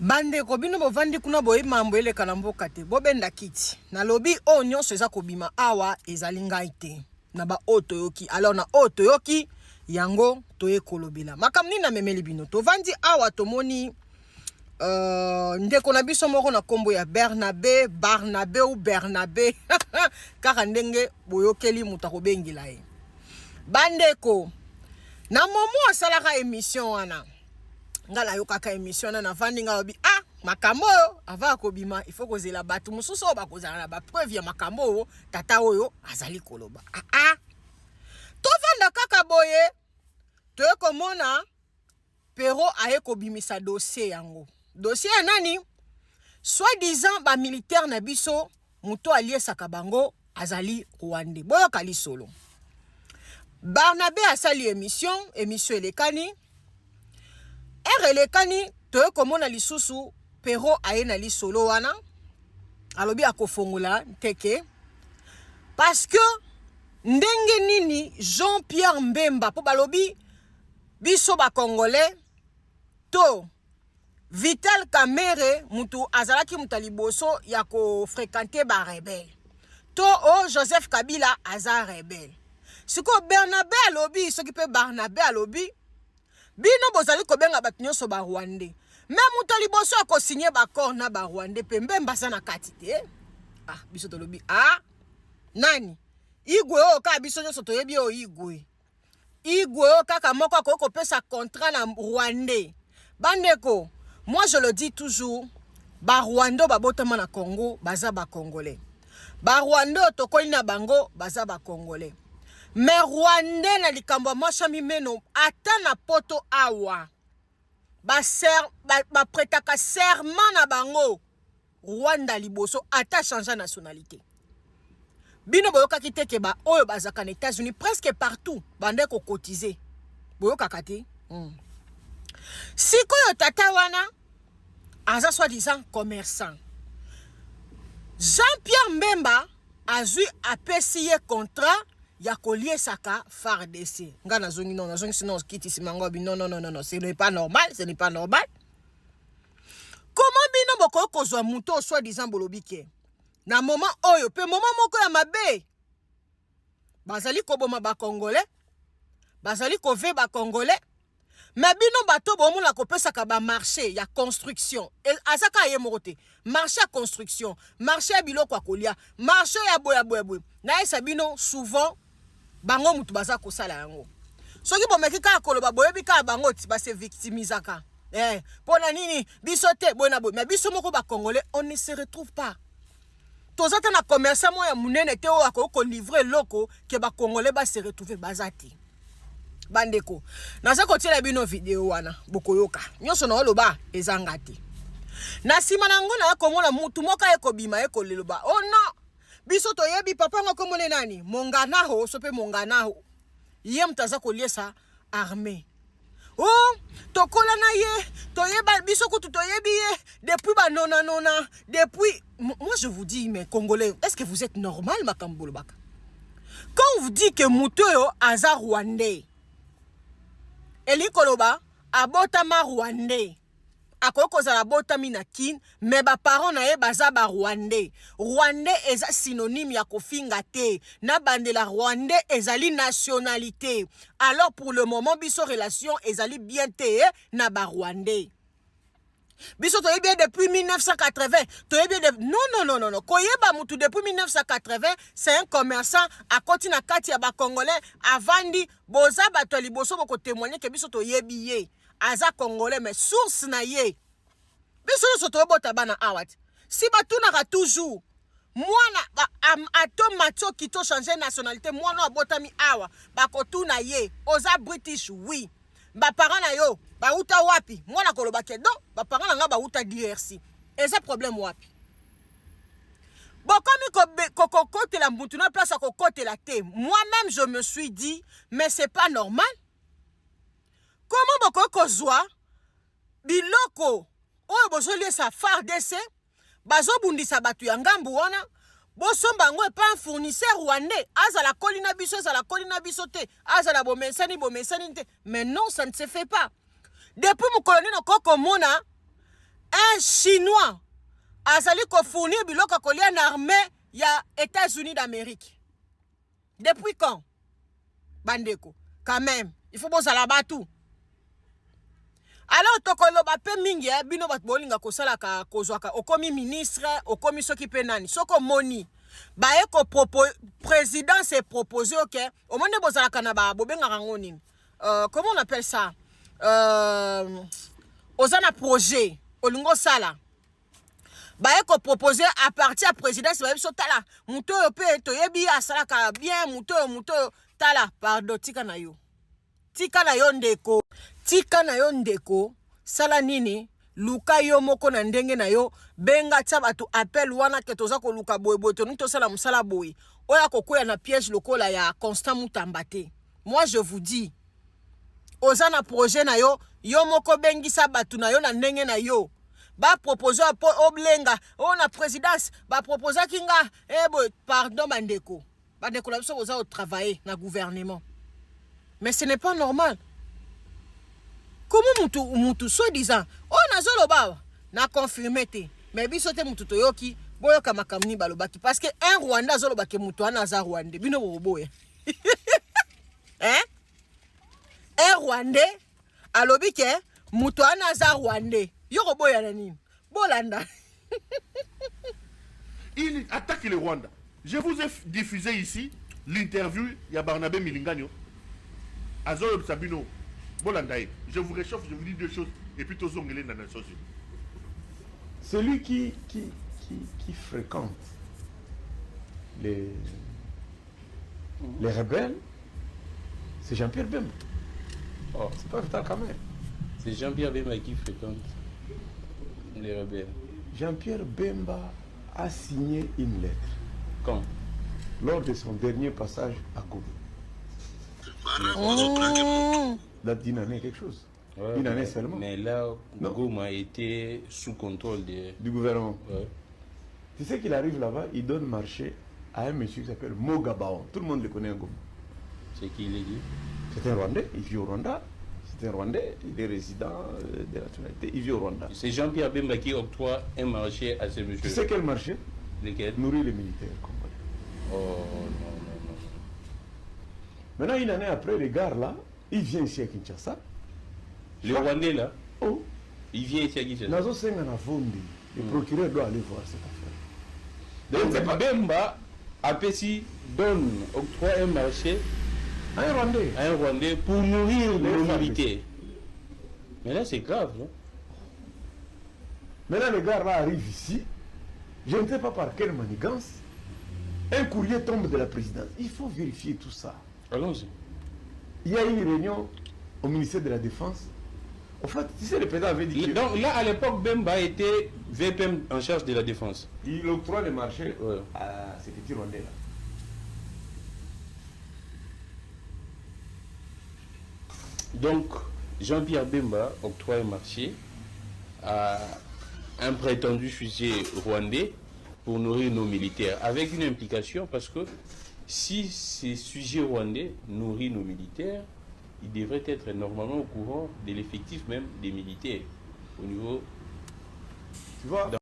Bande ko bino bovandi kuna boye mambo ele kalamboka te bobenda kiti na lobi o nyonso eza kobima awa ezali ngai te na ba otoyoki alors na otoyoki yango toye kolobela makamni na memeli bino tovandi awa tomoni ndeko na biso moko na kombo ya Barnabé ou Bernabé kaka ndenge boyokeli muta kobengila ye bandeko na momo asalaka émission wana ngala yo kaka émission na vandi nga obi makambo ava kobima il faut kozela batu mususu bakozala na ba preuve ya makambo tata oyo azali koloba to vanda kaka boye to komona pero aye kobimisa dossier yango dossier ya nani soi-disant ba militaire na biso muto aliesaka bango azali Rwandais boyo kali solo Barnabé asali émission elekani elekani to komona lisusu pero aye na lisolo wana alobi akofongola teke parce que ndenge nini Jean-Pierre Mbemba po balobi biso ba congolais to Vital Kamerhe mutu azalaki mutaliboso ya ko fréquenter ba rebelle to Joseph Kabila aza rebelle siko Barnabé alobi soki pe Barnabé alobi bino bozali kobenga batu nyonso ba Rwandais même mutaliboso ko signer ba accord na ba Rwandais pe Mbemba sana kati te biso tolobi nani igwe o ka biso nyonso toyebi o igwe o kaka moko ko pesa contrat na Rwandais bandeko. Moi, je le dis toujours, ba Rwando ba botama na Congo, baza ba Congolais. Ba Rwando tokoli na bango, baza ba Congolais. Mais Rwandais na likambo mwasha mimeno, ata na poto awa. Ba pretaka serment na bango. Rwanda liboso, ata changea nationalité. Bino boyoka kiteke ba oyo bazaka na États-Unis, presque partout, bande ko cotiser. Boyoka kati. Siko yo tata wana aza soi-disant commerçant. Jean-Pierre Mbemba azui apesi ye contrat ya kolie saka FARDC. Nga nazongi non sinon kiti simango bi non, ce n'est pas normal. Comment bino boko kozwa muto soi-disant bolobike? Na moment oyo pe moment moko ya mabe. Bazali koboma ba Congolais. Bazali kove ba Congolais. Mais bino bato bomo la kopesa ka ba marché ya construction azaka ye morote marché ya construction marché ya biloko akolia marché ya boya na esa bino souvent bango mutu baza ko sala yango soki bomeki ka koloba boyebi ka bango ti ba se victimisaka pona nini biso te bona boy mais biso moko ba Congolais on ne se retrouve pas tozata na commerçant mo ya munene te o akoko livrer loko ke ba Congolais ba se retrouver bazati bandeko naza kotiela bino video wana bokoyoka nyonso na oloba ezanga te na sima na ngo na komona mutu moka ekobima ekoleloba oh non biso toyebi papa ngo komone nani monganaho sope monganaho ye mtaza koliesa armée tokola na ye toyeba biso kutu toyebi ye depuis ba nona depuis moi je vous dis mais Congolais est-ce que vous êtes normal makambolo baka quand on vous dit que mutu yo aza Rwandais Eli koloba abotama Rwandais akoko za abotami na kin mais ba parents na ye baza ba Rwandais eza synonyme ya kofinga te na bandela Rwandais ezali nationalité alors pour le moment biso relation ezali bien te na ba Rwandais biso toyebi bien depuis 1980 toyebi bien non koyeba mutu depuis 1980 c'est un commerçant à koti na kati ya ba Congolais avandi boza bato liboso boko témoigner que biso toyebi ye aza Congolais mais source na ye biso so tobota bana awat si batunaka toujours mwana ato matio kito changer nationalité mwana abotami awa bakotuna ye oza British oui ba parents na yo ba uta wapi mwana koloba ke do ba parents na nga ba uta DRC eza problème wapi bokomi kokote la mutu na place kokote la te moi-même je me suis dit mais c'est pas normal comment boko zwa biloko oyo bozoli sa FARDC bazobundisa batu ya ngambu wana bosomba ngo pa un fournisseur rwandais azala kolina biso te azala bomesani te mais non ça ne se fait pas depuis mon colonel Koko Mona un chinois azali kofournir biloko kolia na armée ya États-Unis d'Amérique. Depuis quand? Bandeko, quand même, il faut bozala batu. Alors tokoloba pe mingi bino bat bolinga kosala ka kozwaka okomi ministre okomi soki pe nani soko moni baye ko président s'est proposé OK au monde bozala kana ba bobenga ngoni comment on appelle ça ozana projet olingo sala baye ko proposer à partir à présidence ba biso tala muto yo pe to yebi asala ka bien muto tala pardon tika na yo ndeko tika na yo ndeko sala nini luka yo moko na ndenge na yo benga tia batu appel wana ke toza ko luka boyeboy to nito sala musala boy oya kokoya na piège lokola ya Constant Mutamba te. Moi je vous dis ozana projet na yo moko bengisa batu na yo na ndenge na yo ba proposer oblenga na présidence ba proposer kinga boy pardon bandeko la biso boza au travailler na gouvernement. Mais ce n'est pas normal. Comment mutu soi-disant nazolo ba na confirmé te mais biso te mutu toyoki boyoka makamni balobaki parce que un Rwanda zolo ba ke mutu ana za Rwanda bino boboya hein un Rwandais alobi ke mutu ana za Rwanda yoko boya na nini bolanda. Il attaque le Rwanda. Je vous ai diffusé ici l'interview ya Barnabé Milinganyo Azolo Sabino Bolandaï. Je vous réchauffe, je vous dis deux choses et puis tous les dans la société. Celui qui fréquente les rebelles, c'est Jean-Pierre Bemba. Oh, c'est pas Vital Kamerhe. C'est Jean-Pierre Bemba qui fréquente les rebelles. Jean-Pierre Bemba a signé une lettre. Quand? Lors de son dernier passage à Goma. Date d'une année quelque chose. Ouais, une année seulement. Mais là, Goma était sous contrôle du gouvernement. Ouais. Tu sais qu'il arrive là-bas, il donne marché à un monsieur qui s'appelle Mogabaon. Tout le monde le connaît à Goma. C'est qui il est dit? C'est un Rwandais, il vit au Rwanda. C'est un Rwandais, il est résident de la nationalité, il vit au Rwanda. C'est Jean-Pierre Bemba qui octroie un marché à ce monsieur. Tu sais quel marché? Lequel? Nourrir les militaires congolais. Oh non. Maintenant, une année après, les gars là, il vient ici à Kinshasa. Le Rwandais là? Oh. Il vient ici à Kinshasa. Nazo Sengana Fondi, le procureur doit aller voir cette affaire. Donc Bemba, Apesi donne, octroie un marché à un Rwandais pour nourrir les militaires. Mais là c'est grave, non? Maintenant les gars là arrivent ici, je ne sais pas par quelle manigance, un courrier tombe de la présidence. Il faut vérifier tout ça. Allons-y. Il y a eu une réunion au ministère de la Défense. En fait, tu sais, le président avait dit que... Donc là, à l'époque, Bemba était VPM en charge de la défense. Il octroie le marché ouais. à ces petits Rwandais là. Donc, Jean-Pierre Bemba octroie un marché à un prétendu fusilier rwandais pour nourrir nos militaires, avec une implication parce que si ces sujets rwandais nourrissent nos militaires, ils devraient être normalement au courant de l'effectif même des militaires au niveau... Tu vois